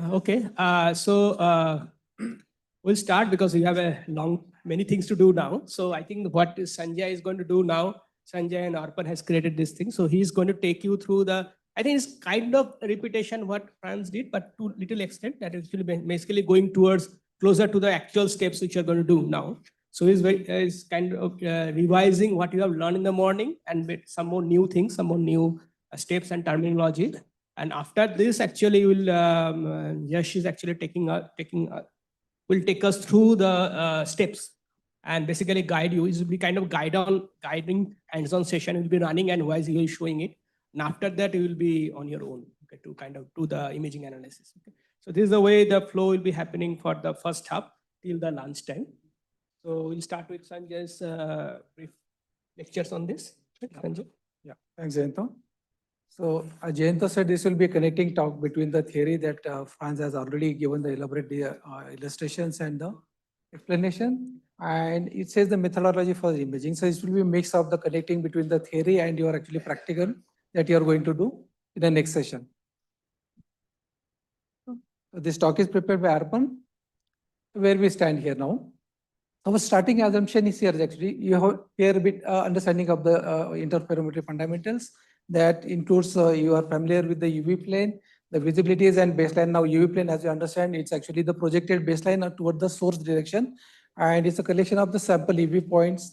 Okay, we'll start because we have many things to do now. So I think what Sanjay is going to do now, Sanjay and Arpan has created this thing. So he's going to take you through I think it's kind of repetition what Franz did, but to little extent that is actually basically going towards closer to the actual steps which you're going to do now. So he's kind of revising what you have learned in the morning and with some more new things, some more new steps and terminology. And after this, actually, Yash is actually will take us through the steps and basically guide you. It will be kind of guiding hands-on session. Will be running and while he is showing it. And after that, you will be on your own, okay, to kind of do the imaging analysis. Okay. So this is the way the flow will be happening for the first half till the lunch time. So we'll start with Sanjay's brief lectures on this. Sanjay. Yeah, thanks, Jayanta. So Jayanta said this will be a connecting talk between the theory that Franz has already given the elaborate illustrations and the explanation. And it says the methodology for the imaging. So it will be a mix of the connecting between the theory and your actually practical that you are going to do in the next session. So this talk is prepared by Arpan. Where we stand here now. Our starting assumption is here actually. You have here a bit understanding of the interferometry fundamentals. That includes you are familiar with the UV plane, the visibilities and baseline. Now UV plane, as you understand, it's actually the projected baseline toward the source direction. And it's a collection of the sample UV points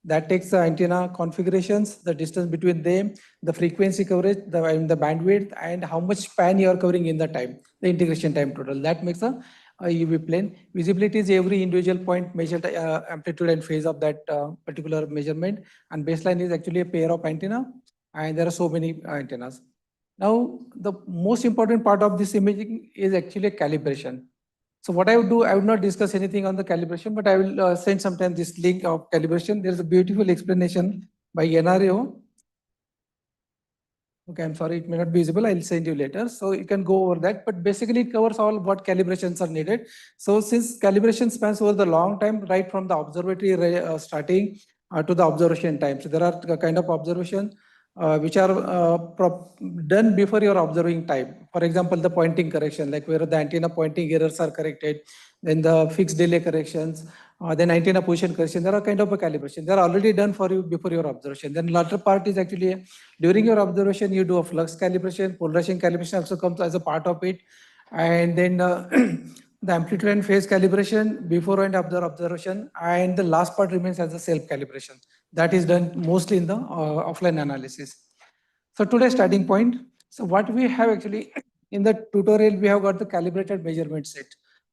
that takes the antenna configurations, the distance between them, the frequency coverage, the bandwidth, and how much span you are covering in the time, the integration time total. That makes a UV plane. Visibility is every individual point measured amplitude and phase of that particular measurement. And baseline is actually a pair of antenna. And there are so many antennas. Now, the most important part of this imaging is actually calibration. So what I would do, I would not discuss anything on the calibration, but I will send sometime this link of calibration. There's a beautiful explanation by NRAO. Okay, I'm sorry, it may not be visible. I'll send you later. So you can go over that, but basically it covers all what calibrations are needed. So since calibration spans over the long time, right from the observatory starting to the observation time. So there are kind of observation which are done before your observing time. For example, the pointing correction, like where the antenna pointing errors are corrected, then the fixed delay corrections, then antenna position correction. There are kind of a calibration. They are already done for you before your observation. Then latter part is actually during your observation, you do a flux calibration, polarization calibration also comes as a part of it. And then the amplitude and phase calibration before and after observation. And the last part remains as a self-calibration. That is done mostly in the offline analysis. So today's starting point. So what we have actually in the tutorial, we have got the calibrated measurement set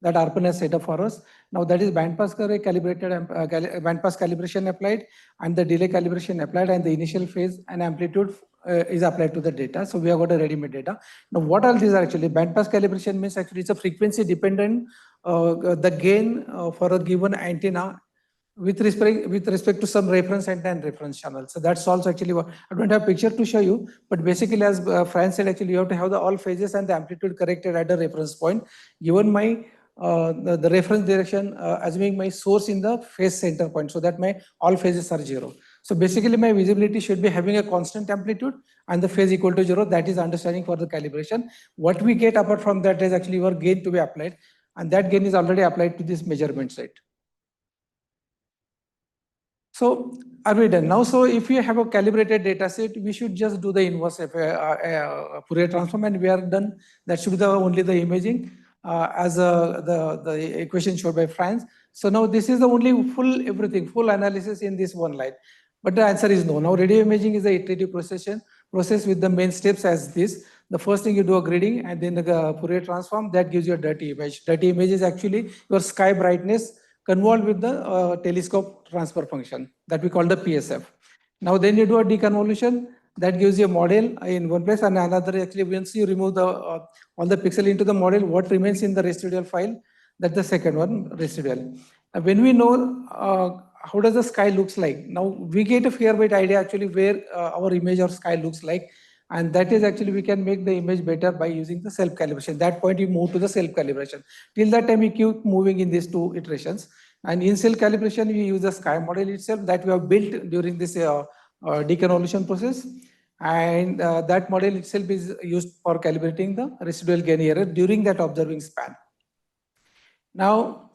that Arpan has set up for us. Now that is bandpass calibrated bandpass calibration applied and the delay calibration applied and the initial phase and amplitude is applied to the data. So we have got a ready-made data. Now what all these are actually, bandpass calibration means actually it's a frequency dependent, the gain for a given antenna with respect to some reference and reference channel. So that solves actually what I don't have a picture to show you, but basically as Franz said, actually you have to have the all phases and the amplitude corrected at the reference point. Given my the reference direction, assuming my source in the phase center point, so that my all phases are 0. So basically my visibility should be having a constant amplitude and the phase equal to 0. That is understanding for the calibration. What we get apart from that is actually your gain to be applied, and that gain is already applied to this measurement set. So are we done now? So if you have a calibrated data set, we should just do the inverse Fourier transform, and we are done. That should be only the imaging as the equation showed by Franz. So now this is the only full analysis in this one line. But the answer is no. Now radio imaging is an iterative process with the main steps as this. The first thing you do a grading and then the Fourier transform that gives you a dirty image. Dirty image is actually your sky brightness convolved with the telescope transfer function that we call the PSF. Now then you do a deconvolution that gives you a model in one place, and another actually once you remove the all the pixel into the model, what remains in the residual file, that's the second one, residual. When we know how does the sky looks like, now we get a fair bit idea actually where our image or sky looks like, and that is actually we can make the image better by using the self-calibration. That point you move to the self-calibration. Till that time we keep moving in these two iterations. And in self-calibration we use the sky model itself that we have built during this deconvolution process. And that model itself is used for calibrating the residual gain error during that observing span. Now,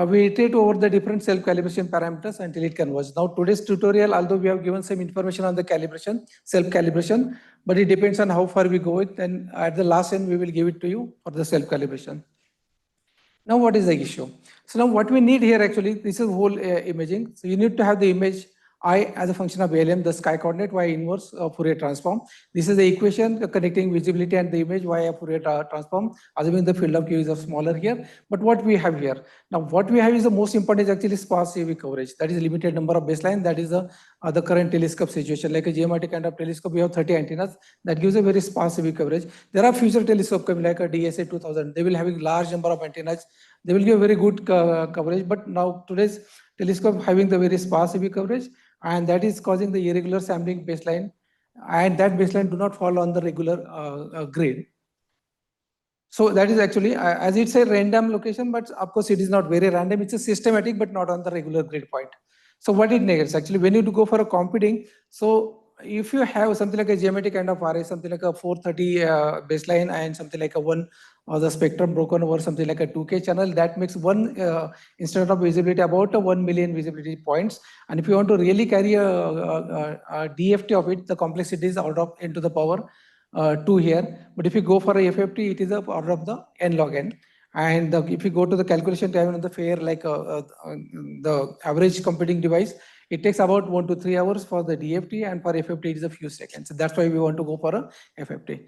we iterate over the different self-calibration parameters until it converges. Now, today's tutorial, although we have given some information on the calibration, self-calibration, but it depends on how far we go with, and at the last end, we will give it to you for the self-calibration. Now, what is the issue? So now what we need here actually, this is whole imaging. So you need to have the image I as a function of ALM, the sky coordinate, Y inverse Fourier transform. This is the equation connecting visibility and the image via Fourier transform, assuming the field of view is smaller here. But what we have here, now what we have is the most important is actually sparse UV coverage. That is limited number of baseline. That is the current telescope situation. Like a GMRT kind of telescope, we have 30 antennas. That gives a very sparse UV coverage. There are future telescopes coming like a DSA 2000. They will have a large number of antennas. They will give very good coverage. But now today's telescope having the very sparse UV coverage, and that is causing the irregular sampling baseline, and that baseline do not fall on the regular grid. So that is actually, as it's a random location, but of course it is not very random. It's a systematic, but not on the regular grid point. So what it negates actually, when you go for a computing, so if you have something like a geometric kind of array, something like a 430 baseline and something like a 1 or the spectrum broken over something like a 2K channel, that makes one instead of visibility about 1 million visibility points. And if you want to really carry a DFT of it, the complexity is order of n to the power 2 here. But if you go for a FFT, it is the order of the n log n. And if you go to the calculation time on the fair, like the average computing device, it takes about 1 to 3 hours for the DFT, and for FFT it is a few seconds. So that's why we want to go for a FFT.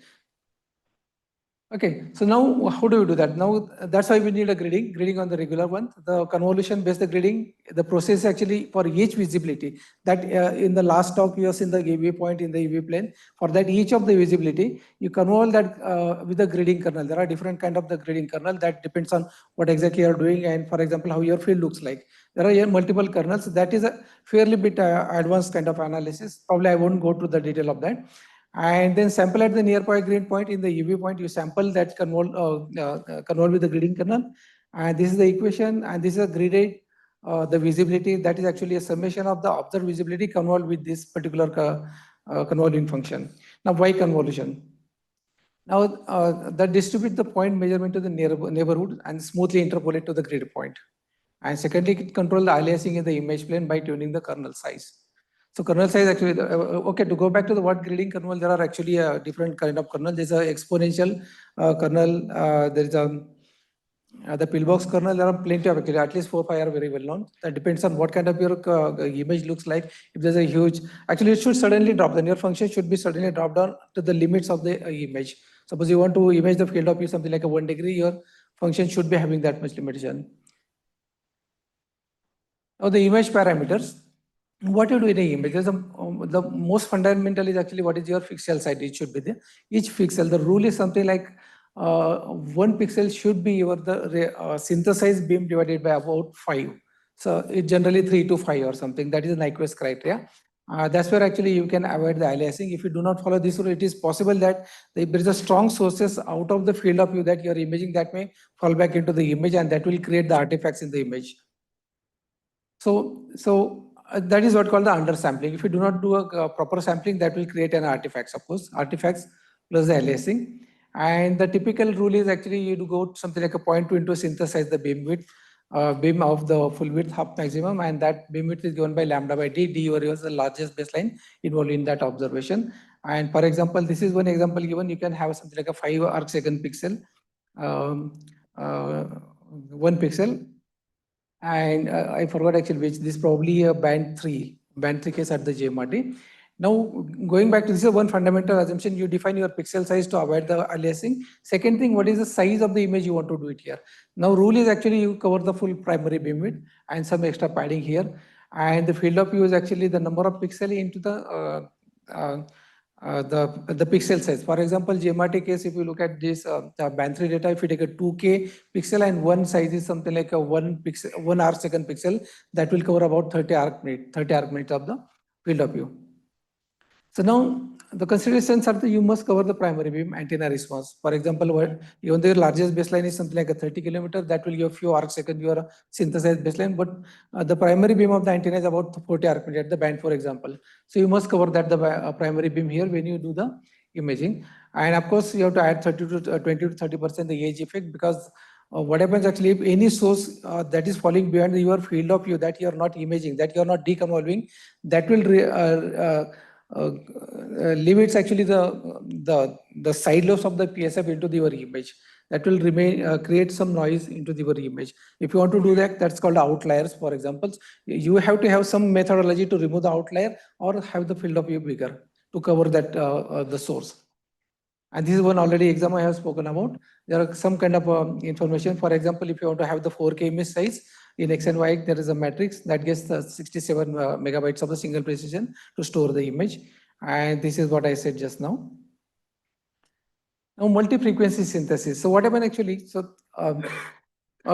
Okay, so now how do we do that? Now that's why we need a gridding on the regular one. The convolution based the gridding, the process actually for each visibility that in the last talk you have seen the UV point in the UV plane. For that each of the visibility, you convolve that with the gridding kernel. There are different kind of the gridding kernel that depends on what exactly you are doing, and for example how your field looks like. There are multiple kernels. That is a fairly bit advanced kind of analysis. Probably I won't go to the detail of that. And then sample at the nearby grid point in the UV point, you sample that convolve with the gridding kernel. And this is the equation, and this is a gridded, the visibility, that is actually a summation of the observed visibility convolved with this particular convolving function. Now, why convolution? Now, that distribute the point measurement to the neighborhood and smoothly interpolate to the grid point. And secondly, it control the aliasing in the image plane by tuning the kernel size. So kernel size actually, okay, to go back to the what gridding kernel, there are actually a different kind of kernel. There's an exponential kernel, there is the pillbox kernel, there are plenty of actually, at least 4 or 5 are very well known. That depends on what kind of your image looks like. If there's a huge, actually it should suddenly drop, the near function should be suddenly drop down to the limits of the image. Suppose you want to image the field of view something like a 1 degree, your function should be having that much limitation. Now the image parameters. What you do in an image, the most fundamental is actually what is your pixel size. It should be there. Each pixel, the rule is something like 1 pixel should be your the synthesized beam divided by about 5. So it generally 3 to 5 or something. That is a Nyquist criteria. That's where actually you can avoid the aliasing. If you do not follow this rule, it is possible that there is a strong sources out of the field of view that you are imaging that may fall back into the image, and that will create the artifacts in the image. So that is what called the undersampling. If you do not do a proper sampling, that will create an artifact, suppose artifacts plus the aliasing. And the typical rule is actually you do go something like a 0.2 into synthesize the beam width, beam of the full width half maximum, and that beam width is given by lambda by d. D was the largest baseline involved in that observation. And for example, this is one example given. You can have something like a 5 arcsecond pixel, 1 pixel. And I forgot actually which, this is probably a band 3 case at the GMRT. Now going back to this is one fundamental assumption, you define your pixel size to avoid the aliasing. Second thing, what is the size of the image you want to do it here? Now rule is actually you cover the full primary beam width and some extra padding here. And the field of view is actually the number of pixels into the pixel size. For example, GMRT case, if you look at this the band 3 data, if you take a 2K pixel and one size is something like a 1 arcsecond pixel, that will cover about 30 arc minutes of the field of view. So now the considerations are that you must cover the primary beam antenna response. For example, even though your largest baseline is something like a 30 kilometer, that will give a few arc seconds your synthesized baseline, but the primary beam of the antenna is about 40 arc minute at the band, for example. So you must cover that the primary beam here when you do the imaging. And of course, you have to add 30 to 20 to 30% the age effect, because what happens actually, if any source that is falling beyond your field of view, that you are not imaging, that you are not deconvolving, that will limits actually the side lobes of the PSF into your image. That will remain create some noise into your image. If you want to do that, that's called outliers. For example, you have to have some methodology to remove the outlier or have the field of view bigger to cover that the source. And this is one already exam I have spoken about. There are some kind of information. For example, if you want to have the 4K image size in X and Y, there is a matrix that gets the 67 megabytes of the single precision to store the image. And this is what I said just now. Now, multi-frequency synthesis. So what happened actually? So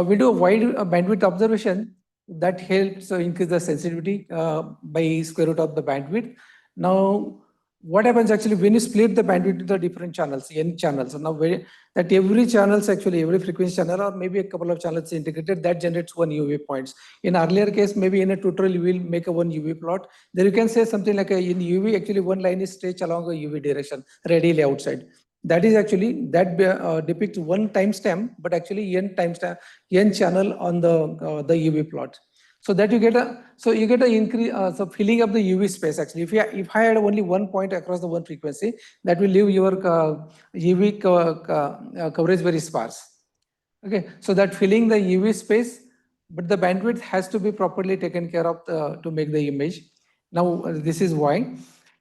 we do a wide bandwidth observation that helps increase the sensitivity by square root of the bandwidth. Now, what happens actually when you split the bandwidth into the different channels, N channels? So now that every channels actually, every frequency channel or maybe a couple of channels integrated, that generates one UV points. In earlier case, maybe in a tutorial, you will make a one UV plot. Then you can say something like in UV, actually one line is stretched along a UV direction, radially outside. That is actually, that depicts one timestamp, but actually N channel on the UV plot. So that you get a increase, so filling up the UV space actually. If I had only one point across the one frequency, that will leave your UV coverage very sparse. Okay, so that filling the UV space, but the bandwidth has to be properly taken care of to make the image. Now this is why.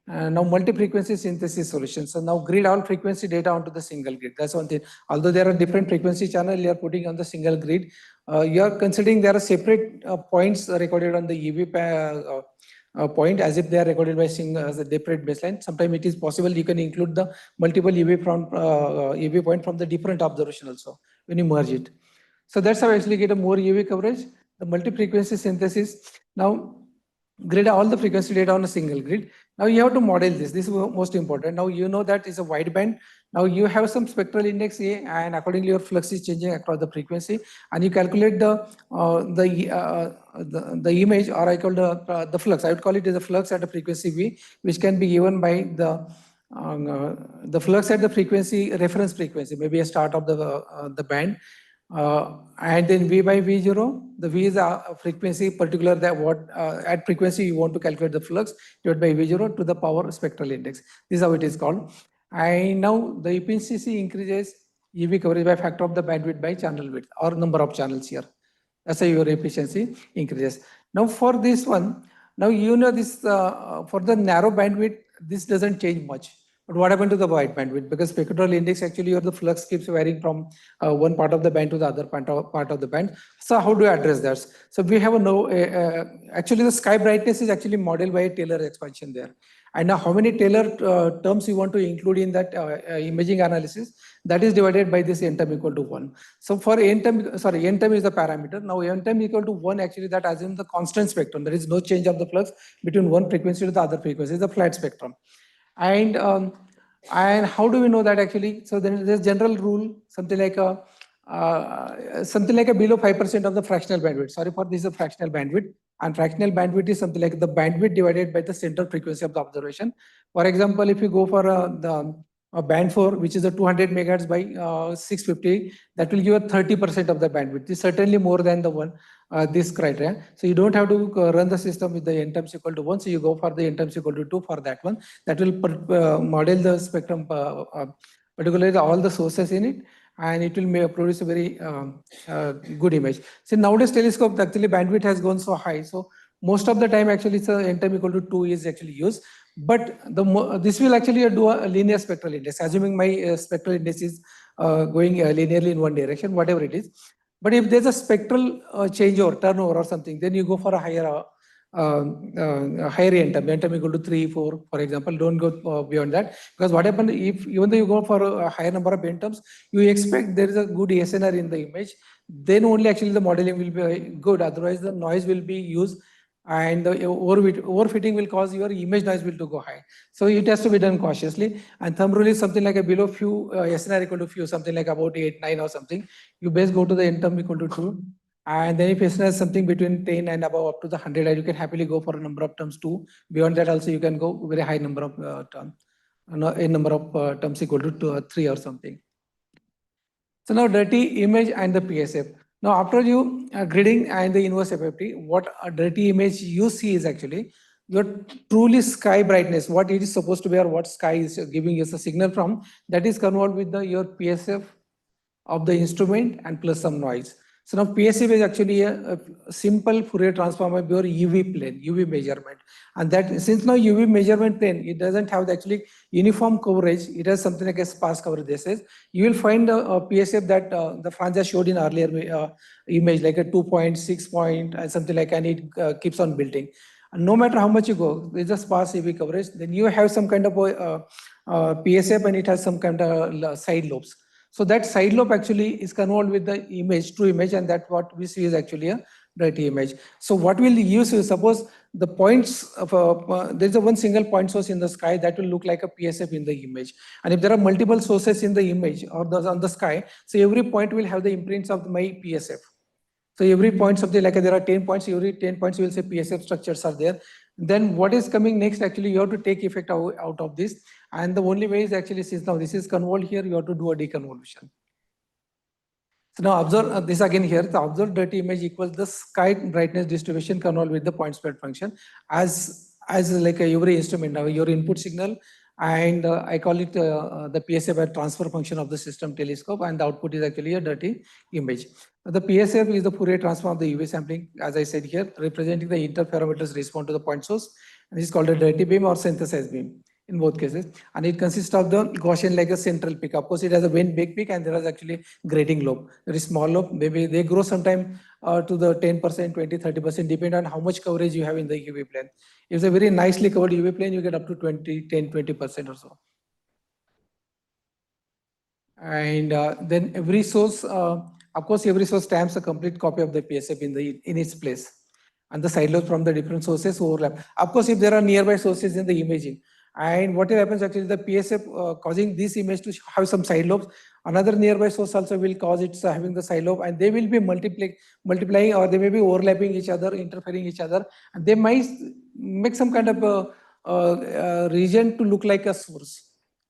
Now multi-frequency synthesis solutions. So now grid all frequency data onto the single grid. That's one thing. Although there are different frequency channel, you are putting on the single grid. You are considering there are separate points recorded on the UV point as if they are recorded by as a separate baseline. Sometimes it is possible you can include the multiple UV point from the different observation also when you merge it. So that's how I actually get a more UV coverage. The multi-frequency synthesis. Now grid all the frequency data on a single grid. Now you have to model this. This is most important. Now you know that it's a wideband. Now you have some spectral index A, and accordingly your flux is changing across the frequency, and you calculate the image, or I call the flux. I would call it as a flux at a frequency V, which can be given by the flux at the frequency reference frequency, maybe a start of the band. And then V by V0, the V is a frequency particular that what at frequency you want to calculate the flux divided by V0 to the power spectral index. This is how it is called. And now the efficiency increases UV coverage by factor of the bandwidth by channel width or number of channels here. That's how your efficiency increases. Now for this one, now you know this for the narrow bandwidth, this doesn't change much. But what happened to the wide bandwidth? Because spectral index actually, or the flux keeps varying from one part of the band to the other part of the band. So how do you address that? So we have actually the sky brightness is actually modeled by a Taylor expansion there. And now how many Taylor terms you want to include in that imaging analysis, that is divided by this n term equal to 1. So for n term is the parameter. Now n term equal to 1, actually that assumes the constant spectrum. There is no change of the flux between one frequency to the other frequency. It's a flat spectrum. And how do we know that actually? So then there's general rule, something like a below 5% of the fractional bandwidth. Sorry for this is a fractional bandwidth, and fractional bandwidth is something like the bandwidth divided by the center frequency of the observation. For example, if you go for the band 4, which is a 200 megahertz by 650, that will give a 30% of the bandwidth. This is certainly more than the one this criteria. So you don't have to run the system with the n terms equal to 1. So you go for the n terms equal to 2 for that one. That will model the spectrum, particularly all the sources in it, and it will produce a very good image. So nowadays telescope, actually bandwidth has gone so high. So most of the time actually it's n term equal to 2 is actually used. But this will actually do a linear spectral index, assuming my spectral index is going linearly in one direction, whatever it is. But if there's a spectral change or turnover or something, then you go for a higher n term equal to 3, 4, for example. Don't go beyond that, because what happens if even though you go for a higher number of n terms, you expect there is a good SNR in the image, then only actually the modeling will be good. Otherwise, the noise will be used and the overfitting will cause your image noise will to go high. So it has to be done cautiously. And thumb rule is something like a below few, SNR equal to few, something like about 8, 9 or something. You best go to the end term equal to 2. And then if SNR is something between 10 and above up to the 100, you can happily go for a number of terms 2. Beyond that also you can go very high number of terms. A number of terms equal to 2 or 3 or something. So now dirty image and the PSF. Now after you gridding and the inverse FFT, what a dirty image you see is actually your truly sky brightness, what it is supposed to be or what sky is giving us a signal from, that is converted with the your PSF of the instrument and plus some noise. So now PSF is actually a simple Fourier transform of your UV plane, UV measurement. And that since now UV measurement plane, it doesn't have the actually uniform coverage, it has something like a sparse coverage. This is, you will find a PSF that the Franja showed in earlier image, like a 2.6 point and something like, and it keeps on building. And no matter how much you go, there's a sparse UV coverage, then you have some kind of PSF and it has some kind of side lobes. So that side lobe actually is convolved with the image, true image, and that what we see is actually a dirty image. So what we'll use is, suppose the points of there's a one single point source in the sky that will look like a PSF in the image. And if there are multiple sources in the image or on the sky, so every point will have the imprints of my PSF. So every point, something like there are 10 points, every 10 points you will say PSF structures are there. Then what is coming next, actually you have to take effect out of this. And the only way is actually, since now this is convolved here, you have to do a deconvolution. So now observe this again here, the observed dirty image equals the sky brightness distribution convolved with the point spread function as like every instrument. Now your input signal, and I call it the PSF transfer function of the system telescope, and the output is actually a dirty image. The PSF is the Fourier transform of the UV sampling, as I said here, representing the interferometers respond to the point source. And this is called a dirty beam or synthesized beam in both cases. And it consists of the Gaussian like a central peak. Of course, it has a big peak and there is actually grading lobe. There is small lobe. Maybe they grow sometime to the 10%, 20, 30%, depending on how much coverage you have in the UV plane. If it's a very nicely covered UV plane, you get up to 10, 20% or so. And then every source, of course, every source stamps a complete copy of the PSF in its place. And the side lobes from the different sources overlap. Of course, if there are nearby sources in the imaging, and what happens actually, the PSF causing this image to have some side lobes, another nearby source also will cause it having the side lobe, and they will be multiplying, or they may be overlapping each other, interfering each other, and they might make some kind of a region to look like a source.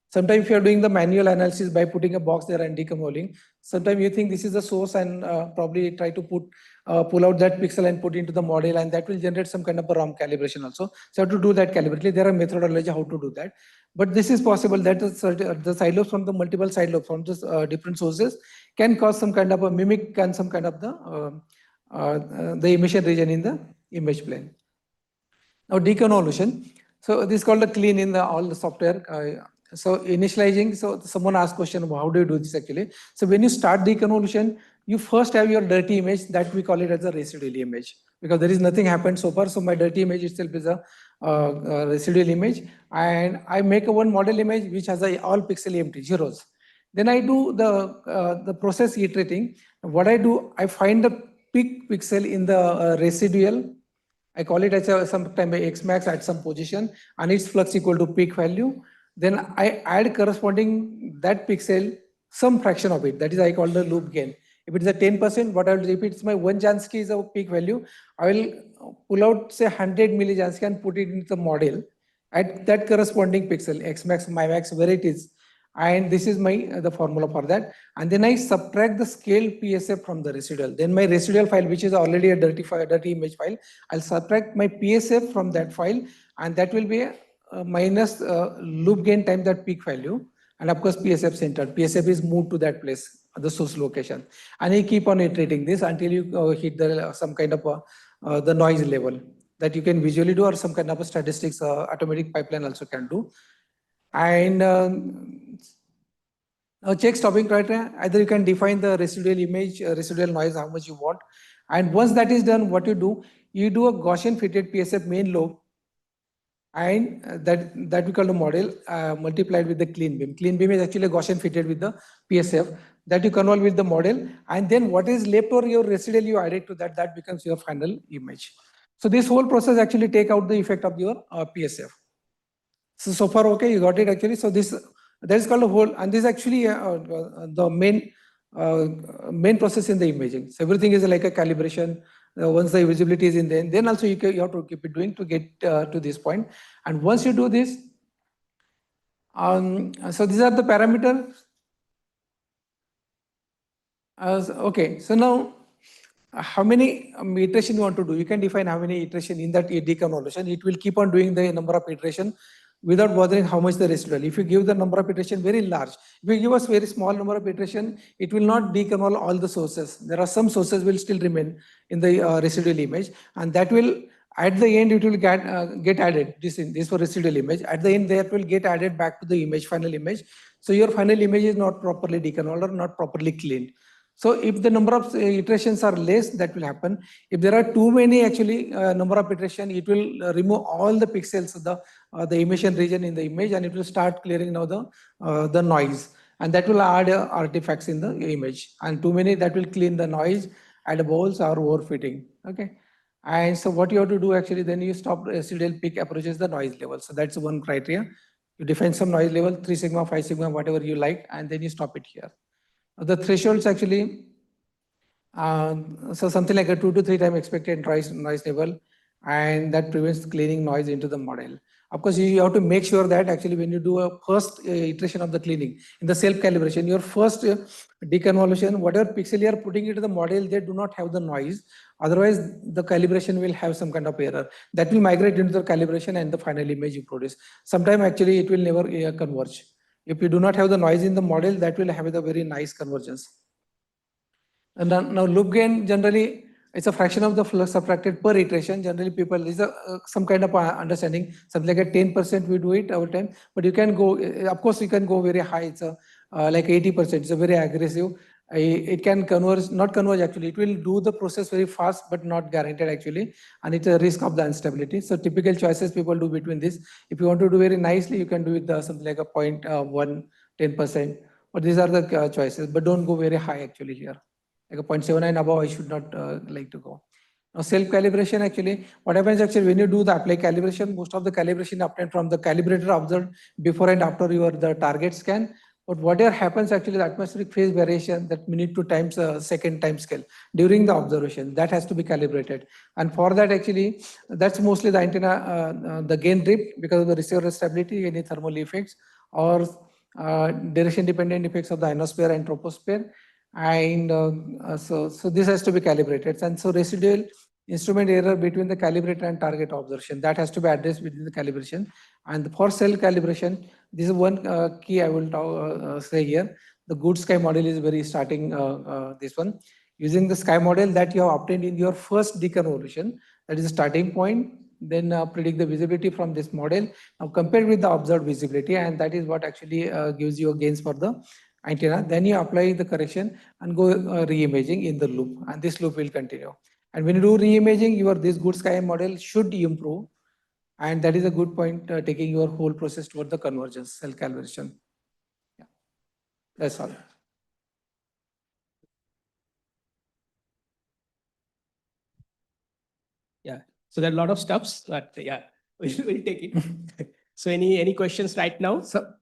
Sometimes if you're doing the manual analysis by putting a box there and deconvolving, sometimes you think this is the source and probably try to pull out that pixel and put into the model, and that will generate some kind of a ROM calibration also. So to do that calibration, there are methodology how to do that. But this is possible that the side lobes from the multiple side lobes from just different sources can cause some kind of a mimic and some kind of the emission region in the image plane. Now deconvolution. So this is called a clean in all the software. So initializing, so someone asked question, how do you do this actually? So when you start deconvolution, you first have your dirty image, that we call it as a residual image, because there is nothing happened so far. So my dirty image itself is a residual image, and I make a one model image which has all pixel empty, zeros. Then I do the process iterating. What I do, I find the peak pixel in the residual. I call it as sometime X max at some position, and its flux equal to peak value. Then I add corresponding that pixel, some fraction of it, that is I call the loop gain. If it is a 10%, what I will do, if it's my 1 Jansky is a peak value, I will pull out say 100 millijansky and put it into the model at that corresponding pixel, X max, my max, where it is. And this is the formula for that. And then I subtract the scale PSF from the residual. Then my residual file, which is already a dirty image file, I'll subtract my PSF from that file, and that will be minus loop gain time that peak value, and of course PSF centered. PSF is moved to that place, the source location, and you keep on iterating this until you hit some kind of the noise level that you can visually do, or some kind of a statistics automatic pipeline also can do. And now check stopping criteria. Either you can define the residual image, residual noise, how much you want, and once that is done, what you do a Gaussian fitted PSF main lobe, and that we call the model multiplied with the clean beam. Clean beam is actually a Gaussian fitted with the PSF that you convolve with the model, and then what is left or your residual you add it to that becomes your final image. So this whole process actually take out the effect of your PSF. So far, okay, you got it actually. So that is called a whole, and this is actually the main process in the imaging. So everything is like a calibration. Once the visibility is in there, then also you have to keep it doing to get to this point. And once you do this, so these are the parameters. Okay, so now how many iteration you want to do? You can define how many iteration in that deconvolution. It will keep on doing the number of iteration without bothering how much the residual. If you give the number of iteration very large, if you give us very small number of iteration, it will not deconvolve all the sources. There are some sources will still remain in the residual image, and that will at the end it will get added. This for residual image. At the end, that will get added back to the image, final image. So your final image is not properly deconvolved or not properly cleaned. So if the number of iterations are less, that will happen. If there are too many actually number of iteration, it will remove all the pixels of the emission region in the image, and it will start clearing now the noise, and that will add artifacts in the image. And too many, that will clean the noise, add balls or overfitting. Okay. And so what you have to do actually, then you stop residual peak approaches the noise level. So that's one criteria. You define some noise level, 3 sigma, 5 sigma, whatever you like, and then you stop it here. The thresholds actually, so something like a 2 to 3 times expected noise level, and that prevents cleaning noise into the model. Of course, you have to make sure that actually when you do a first iteration of the cleaning, in the self-calibration, your first deconvolution, whatever pixel you are putting into the model, they do not have the noise. Otherwise, the calibration will have some kind of error. That will migrate into the calibration and the final image you produce. Sometimes actually it will never converge. If you do not have the noise in the model, that will have a very nice convergence. And now loop gain generally, it's a fraction of the flux subtracted per iteration. Generally people, is some kind of understanding, something like a 10% we do it over time, but you can go, of course you can go very high. It's like 80%, it's a very aggressive. It can converge, not converge actually, it will do the process very fast, but not guaranteed actually. And it's a risk of the instability. So typical choices people do between this. If you want to do very nicely, you can do it something like a 0.1, 10%. But these are the choices, but don't go very high actually here. Like a 0.79 above, I should not like to go. Now self-calibration actually, what happens actually when you do the apply calibration, most of the calibration obtained from the calibrator observed before and after the target scan. But whatever happens actually, the atmospheric phase variation, that minute to times second time scale during the observation, that has to be calibrated. And for that actually, that's mostly the antenna, the gain drift because of the receiver stability, any thermal effects or direction dependent effects of the ionosphere and troposphere. And so this has to be calibrated. And so residual instrument error between the calibrator and target observation, that has to be addressed within the calibration. And for cell calibration, this is one key I will say here. The good sky model is very starting this one. Using the sky model that you have obtained in your first deconvolution, that is the starting point, then predict the visibility from this model. Now compared with the observed visibility, and that is what actually gives you gains for the antenna. Then you apply the correction and go re-imaging in the loop, and this loop will continue. And when you do re-imaging, this good sky model should improve, and that is a good point, taking your whole process toward the convergence, cell calibration. Yeah, that's all. Yeah, so there are a lot of stuffs, but yeah, we'll take it. So any questions right now? So